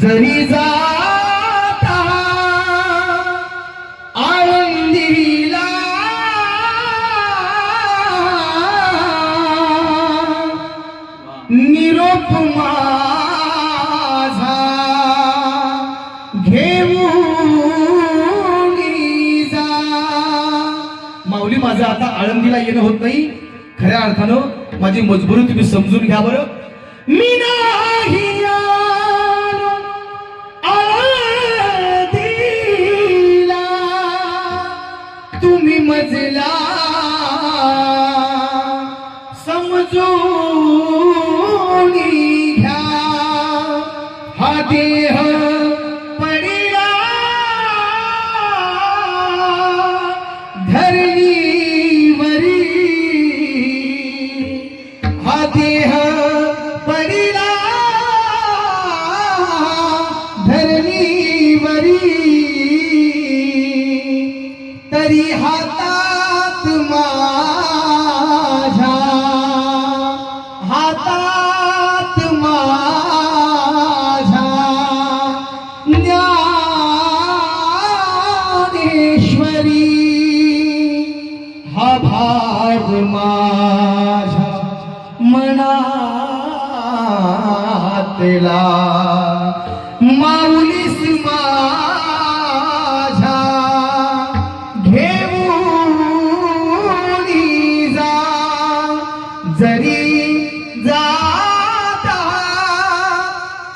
जरी जाता आळंदीला निरोप माझा घेऊन जा। माऊली, माझं आता आळंदीला येणं होत नाही। खऱ्या अर्थानं माझी मजबुरी तुम्ही समजून घ्या बरं। मी नाही आलो आळंदीला, तुम्ही मजला समजून घ्या। हा देह पडिला धरणीवरी, हा देह पडिला धरणीवरी, तरी हातात माझ्या, हातात माझ्या ज्ञानेश्वरी, हा भाग माझ्या मनातला। माऊलीस माझ्या घेऊन जा। जरी जाता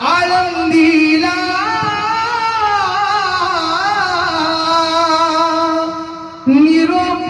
आळंदीला निरोप